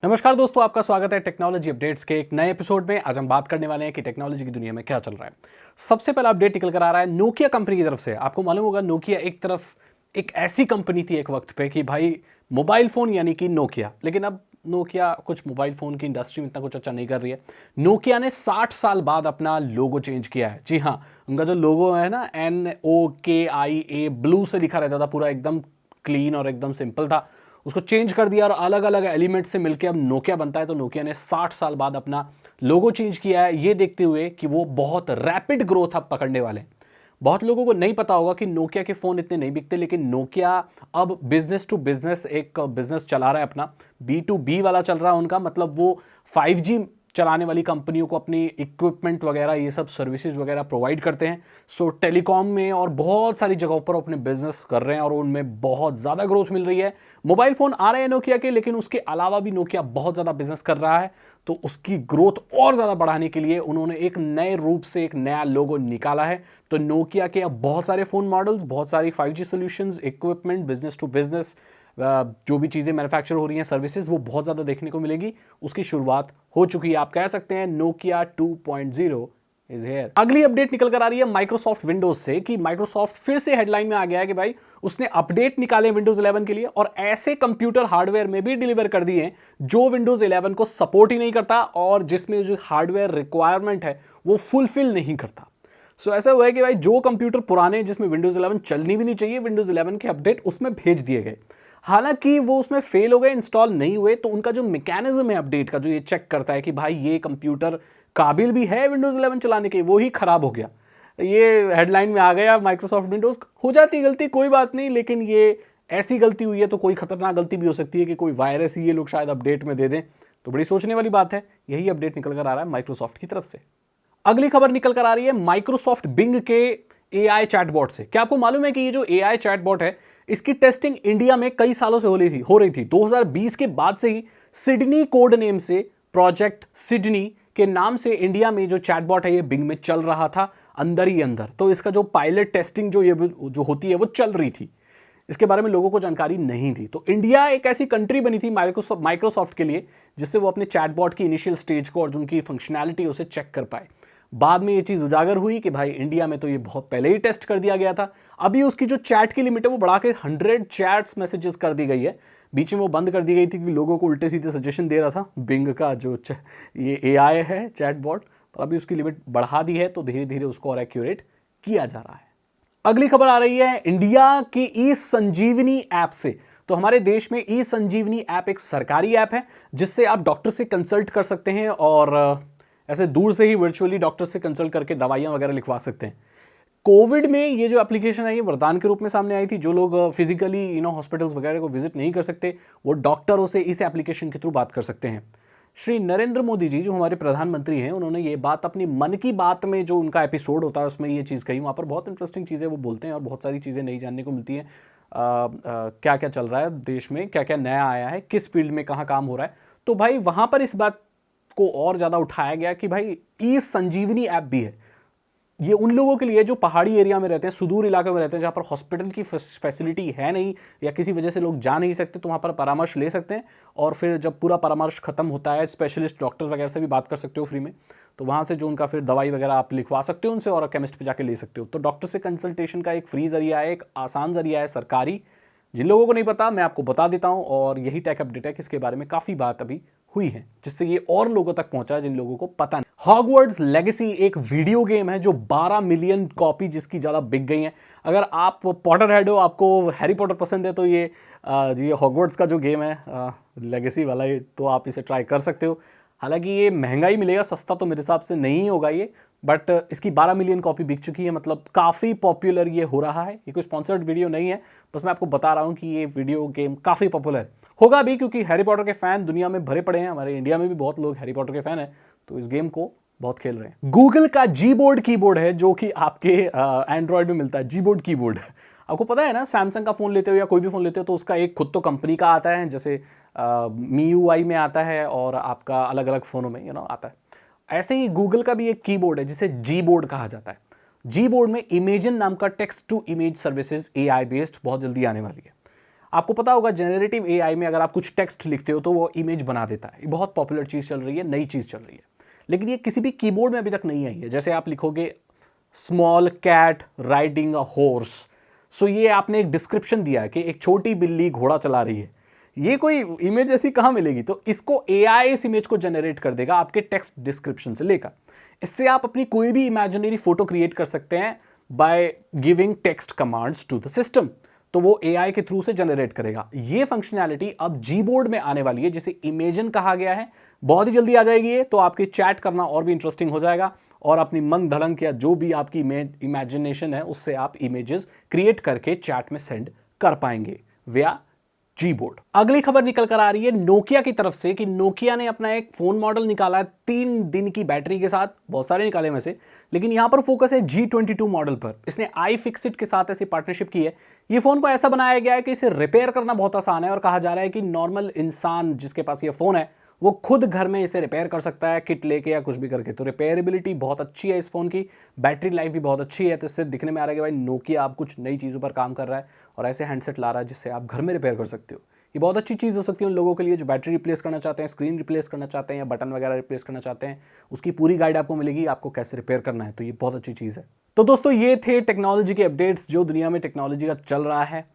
नमस्कार दोस्तों, आपका स्वागत है टेक्नोलॉजी अपडेट्स के एक नए एपिसोड में। आज हम बात करने वाले हैं कि टेक्नोलॉजी की दुनिया में क्या चल रहा है। सबसे पहला अपडेट निकल कर आ रहा है नोकिया कंपनी की तरफ से। आपको मालूम होगा नोकिया एक तरफ एक ऐसी कंपनी थी एक वक्त पे कि भाई मोबाइल फोन यानी कि नोकिया, लेकिन अब नोकिया कुछ मोबाइल फोन की इंडस्ट्री में इतना कुछ अच्छा नहीं कर रही है। नोकिया ने 60 साल बाद अपना लोगो चेंज किया है। जी हाँ, उनका जो लोगो है ना NOKIA ब्लू से लिखा रहता था, पूरा एकदम क्लीन और एकदम सिंपल था, उसको चेंज कर दिया और अलग अलग एलिमेंट से मिलकर अब नोकिया बनता है। तो नोकिया ने 60 साल बाद अपना लोगो चेंज किया है, ये देखते हुए कि वो बहुत रैपिड ग्रोथ अब पकड़ने वाले हैं। बहुत लोगों को नहीं पता होगा कि नोकिया के फ़ोन इतने नहीं बिकते, लेकिन नोकिया अब बिजनेस टू बिजनेस एक बिजनेस चला रहा है अपना। B2B वाला चल रहा है उनका, मतलब वो 5G चलाने वाली कंपनियों को अपनी इक्विपमेंट वगैरह ये सब सर्विसेज वगैरह प्रोवाइड करते हैं। सो टेलीकॉम में और बहुत सारी जगहों पर अपने बिजनेस कर रहे हैं और उनमें बहुत ज़्यादा ग्रोथ मिल रही है। मोबाइल फ़ोन आ रहे हैं नोकिया के, लेकिन उसके अलावा भी नोकिया बहुत ज़्यादा बिजनेस कर रहा है। तो उसकी ग्रोथ और ज़्यादा बढ़ाने के लिए उन्होंने एक नए रूप से एक नया लोगो निकाला है। तो नोकिया के अब बहुत सारे फ़ोन मॉडल्स, बहुत सारी 5G solutions, equipment, business to business जो भी चीज़ें मैन्युफैक्चर हो रही हैं, सर्विसेज, वो बहुत ज़्यादा देखने को मिलेगी। उसकी शुरुआत हो चुकी है, आप कह सकते हैं नोकिया 2.0 इज हेयर। अगली अपडेट निकल कर आ रही है माइक्रोसॉफ्ट विंडोज से कि माइक्रोसॉफ्ट फिर से हेडलाइन में आ गया है कि भाई उसने अपडेट निकाले विंडोज 11 के लिए और ऐसे कंप्यूटर हार्डवेयर में भी डिलीवर कर दिए जो विंडोज 11 को सपोर्ट ही नहीं करता और जिसमें जो हार्डवेयर रिक्वायरमेंट है वो फुलफिल नहीं करता। सो ऐसा हुआ है कि भाई जो कंप्यूटर पुराने जिसमें विंडोज 11 चलनी भी नहीं चाहिए, विंडोज 11 के अपडेट उसमें भेज दिए गए। हालांकि वो उसमें फेल हो गए, इंस्टॉल नहीं हुए, तो उनका जो मैकेनिज्म है अपडेट का, जो ये चेक करता है कि भाई ये कंप्यूटर काबिल भी है विंडोज 11 चलाने के, वो ही खराब हो गया। ये हेडलाइन में आ गया माइक्रोसॉफ्ट विंडोज। हो जाती गलती, कोई बात नहीं, लेकिन ये ऐसी गलती हुई है तो कोई खतरनाक गलती भी हो सकती है कि कोई वायरस ही ये लोग शायद अपडेट में दे दें। तो बड़ी सोचने वाली बात है। यही अपडेट निकल कर आ रहा है माइक्रोसॉफ्ट की तरफ से। अगली खबर निकल कर आ रही है माइक्रोसॉफ्ट बिंग के AI चैटबॉट से। क्या आपको मालूम है कि ये जो AI चैटबॉट है इसकी टेस्टिंग इंडिया में कई सालों से हो रही थी। 2020 के बाद से ही सिडनी कोड नेम से, प्रोजेक्ट सिडनी के नाम से इंडिया में जो चैटबॉट है ये बिंग में चल रहा था अंदर ही अंदर। तो इसका जो पायलट टेस्टिंग जो होती है वो चल रही थी। इसके बारे में लोगों को जानकारी नहीं थी। तो इंडिया एक ऐसी कंट्री बनी थी माइक्रोसॉफ्ट के लिए जिससे वो अपने चैटबॉट की इनिशियल स्टेज को और जो उनकी फंक्शनैलिटी उसे चेक कर पाए। बाद में ये चीज़ उजागर हुई कि भाई इंडिया में तो ये बहुत पहले ही टेस्ट कर दिया गया था। अभी उसकी जो चैट की लिमिट है वो बढ़ा के 100 चैट्स मैसेजेस कर दी गई है। बीच में वो बंद कर दी गई थी कि लोगों को उल्टे सीधे सजेशन दे रहा था बिंग का जो ये AI है चैटबॉट, पर अभी उसकी लिमिट बढ़ा दी है। तो धीरे धीरे उसको और एक्यूरेट किया जा रहा है। अगली खबर आ रही है इंडिया की ई संजीवनी ऐप से। तो हमारे देश में ई संजीवनी ऐप एक सरकारी ऐप है जिससे आप डॉक्टर से कंसल्ट कर सकते हैं और ऐसे दूर से ही वर्चुअली डॉक्टर से कंसल्ट करके दवाइयां वगैरह लिखवा सकते हैं। कोविड में ये जो एप्लीकेशन है ये वरदान के रूप में सामने आई थी। जो लोग फिजिकली हॉस्पिटल्स वगैरह को विजिट नहीं कर सकते वो डॉक्टरों से इस एप्लीकेशन के थ्रू बात कर सकते हैं। श्री नरेंद्र मोदी जी जो हमारे प्रधानमंत्री हैं, उन्होंने ये बात अपनी मन की बात में, जो उनका एपिसोड होता है उसमें ये चीज़ कही। वहाँ पर बहुत इंटरेस्टिंग चीज़ें वो बोलते हैं और बहुत सारी चीज़ें नई जानने को मिलती हैं। क्या क्या चल रहा है देश में, क्या क्या नया आया है, किस फील्ड में कहाँ काम हो रहा है। तो भाई वहाँ पर इस बात को और ज़्यादा उठाया गया कि भाई ई संजीवनी ऐप भी है। ये उन लोगों के लिए जो पहाड़ी एरिया में रहते हैं, सुदूर इलाके में रहते हैं, जहाँ पर हॉस्पिटल की फैसिलिटी है नहीं या किसी वजह से लोग जा नहीं सकते, तो वहाँ पर परामर्श ले सकते हैं। और फिर जब पूरा परामर्श खत्म होता है, स्पेशलिस्ट डॉक्टर्स वगैरह से भी बात कर सकते हो फ्री में। तो वहाँ से जो उनका फिर दवाई वगैरह आप लिखवा सकते हो उनसे और केमिस्ट पे जाके ले सकते हो। तो डॉक्टर से कंसल्टेशन का एक फ्री जरिया है, एक आसान जरिया है सरकारी। जिन लोगों को नहीं पता मैं आपको बता देता हूँ, और यही टेक अपडेट है कि इसके बारे में काफ़ी बात अभी हुई है जिससे ये और लोगों तक पहुंचा है जिन लोगों को पता नहीं। हॉगवर्ट्स लेगेसी एक वीडियो गेम है जो 12 मिलियन कॉपी जिसकी ज़्यादा बिक गई है। अगर आप पॉटर हेड हो, आपको हैरी पॉटर पसंद है, तो ये हॉगवर्ट्स का जो गेम है लेगेसी वाला, ये तो आप इसे ट्राई कर सकते हो। हालांकि ये महंगा ही मिलेगा, सस्ता तो मेरे हिसाब से नहीं होगा ये, बट इसकी 12 मिलियन कॉपी बिक चुकी है। मतलब काफ़ी पॉपुलर ये हो रहा है। ये कोई स्पॉन्सर्ड वीडियो नहीं है, बस मैं आपको बता रहा हूँ कि ये वीडियो गेम काफ़ी पॉपुलर होगा भी, क्योंकि हैरी पॉटर के फ़ैन दुनिया में भरे पड़े हैं। हमारे इंडिया में भी बहुत लोग हैरी पॉटर के फ़ैन हैं, तो इस गेम को बहुत खेल रहे हैं। गूगल का Gboard कीबोर्ड है जो कि आपके एंड्रॉयड में मिलता है। Gboard कीबोर्ड आपको पता है ना, सैमसंग का फ़ोन लेते हो या कोई भी फ़ोन लेते हो तो उसका एक खुद तो कंपनी का आता है, जैसे MIUI में आता है और आपका अलग अलग फ़ोनों में आता है। ऐसे ही गूगल का भी एक कीबोर्ड है जिसे Gboard कहा जाता है। Gboard में इमेजिन नाम का text to image services AI based बहुत जल्दी आने वाली है। आपको पता होगा जेनरेटिव एआई में अगर आप कुछ टेक्स्ट लिखते हो तो वो इमेज बना देता है। ये बहुत पॉपुलर चीज़ चल रही है, नई चीज़ चल रही है, लेकिन ये किसी भी कीबोर्ड में अभी तक नहीं आई है। जैसे आप लिखोगे small cat riding a horse, so ये आपने एक डिस्क्रिप्शन दिया है कि एक छोटी बिल्ली घोड़ा चला रही है, ये कोई इमेज ऐसी कहाँ मिलेगी? तो इसको एआई इस इमेज को जनरेट कर देगा आपके टेक्स्ट डिस्क्रिप्शन से लेकर। इससे आप अपनी कोई भी इमेजिनरी फोटो क्रिएट कर सकते हैं by giving text commands to the system, तो वो एआई के थ्रू से जनरेट करेगा। ये फंक्शनैलिटी अब जी बोर्ड में आने वाली है, जिसे इमेजिन कहा गया है, बहुत ही जल्दी आ जाएगी ये। तो आपके चैट करना और भी इंटरेस्टिंग हो जाएगा और अपनी मन धड़ंग या जो भी आपकी इमेजिनेशन है उससे आप इमेजेस क्रिएट करके चैट में सेंड कर पाएंगे विया जी बोर्ड। अगली खबर निकल कर आ रही है नोकिया की तरफ से कि नोकिया ने अपना एक फोन मॉडल निकाला है 3 दिन की बैटरी के साथ, बहुत सारे निकाले में से, लेकिन यहां पर फोकस है G22 मॉडल पर। इसने iFixit के साथ ऐसी पार्टनरशिप की है। ये फोन को ऐसा बनाया गया है कि इसे रिपेयर करना बहुत आसान है और कहा जा रहा है कि नॉर्मल इंसान जिसके पास ये फोन है वो खुद घर में इसे रिपेयर कर सकता है, किट लेके या कुछ भी करके। तो रिपेयरेबिलिटी बहुत अच्छी है इस फोन की, बैटरी लाइफ भी बहुत अच्छी है। तो इससे दिखने में आ रहा है कि भाई नोकिया आप कुछ नई चीज़ों पर काम कर रहा है और ऐसे हैंडसेट ला रहा है जिससे आप घर में रिपेयर कर सकते हो। ये बहुत अच्छी चीज़ हो सकती है उन लोगों के लिए जो बैटरी रिप्लेस करना चाहते हैं, स्क्रीन रिप्लेस करना चाहते हैं या बटन वगैरह रिप्लेस करना चाहते हैं। उसकी पूरी गाइड आपको मिलेगी, आपको कैसे रिपेयर करना है। तो ये बहुत अच्छी चीज़ है। तो दोस्तों ये थे टेक्नोलॉजी के अपडेट्स जो दुनिया में टेक्नोलॉजी का चल रहा है।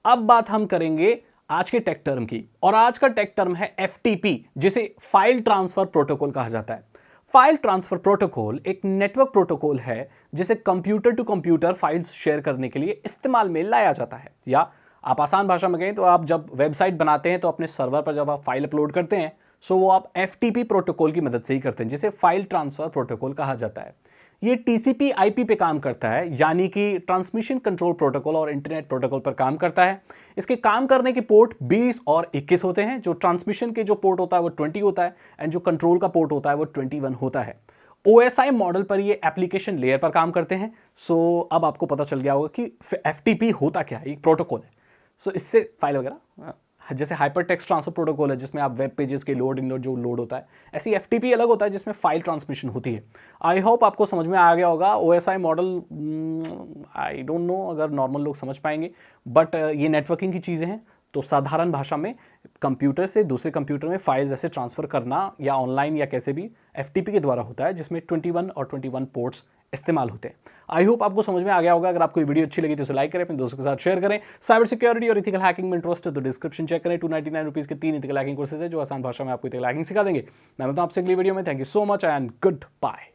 अब बात हम करेंगे आज के टेक टर्म की, और आज का टेक टर्म है FTP, जिसे फाइल ट्रांसफर प्रोटोकॉल कहा जाता है। फाइल ट्रांसफर प्रोटोकॉल एक नेटवर्क प्रोटोकॉल है जिसे computer to computer files share करने के लिए इस्तेमाल में लाया जाता है। या आप आसान भाषा में कहें तो आप जब वेबसाइट बनाते हैं तो अपने सर्वर पर जब आप फाइल अपलोड करते हैं सो वो आप FTP प्रोटोकॉल की मदद से ही करते हैं, जिसे फाइल ट्रांसफर प्रोटोकॉल कहा जाता है। ये TCP/IP पे काम करता है, यानी कि ट्रांसमिशन कंट्रोल प्रोटोकॉल और इंटरनेट प्रोटोकॉल पर काम करता है। इसके काम करने के पोर्ट 20 और 21 होते हैं। जो ट्रांसमिशन के जो पोर्ट होता है वो 20 होता है एंड जो कंट्रोल का पोर्ट होता है वो 21 होता है। OSI मॉडल पर ये एप्लीकेशन लेयर पर काम करते हैं। सो अब आपको पता चल गया होगा कि FTP होता क्या है, एक प्रोटोकॉल है। सो इससे फाइल वगैरह जैसे हाइपर टेक्स्ट ट्रांसफर प्रोटोकॉल है जिसमें आप वेब पेजेस के लोड इनलोड जो लोड होता है, ऐसी FTP अलग होता है जिसमें फाइल ट्रांसमिशन होती है। आई होप आपको समझ में आ गया होगा। OSI model I don't know अगर नॉर्मल लोग समझ पाएंगे, बट ये नेटवर्किंग की चीज़ें हैं। तो साधारण भाषा में कंप्यूटर से दूसरे कंप्यूटर में फाइल्स ऐसे ट्रांसफ़र करना या ऑनलाइन या कैसे भी FTP के द्वारा होता है, जिसमें 21 और 21 पोर्ट्स इस्तेमाल होते हैं। आई होप आपको समझ में आ गया होगा। अगर आपको वीडियो अच्छी लगी तो इसे लाइक करें, अपने दोस्तों के साथ शेयर करें। साइबर सिक्योरिटी और इथिकल हैकिंग में इंटरेस्ट है तो डिस्क्रिप्शन चेक करें। 299 रुपीज़ के 3 इथिकल हैकिंग कोर्सेज है जो आसान भाषा में आपको इथिकल हैकिंग सिखा देंगे। मैं बताऊँ आपसे अगली वीडियो में। Thank you so much and good bye.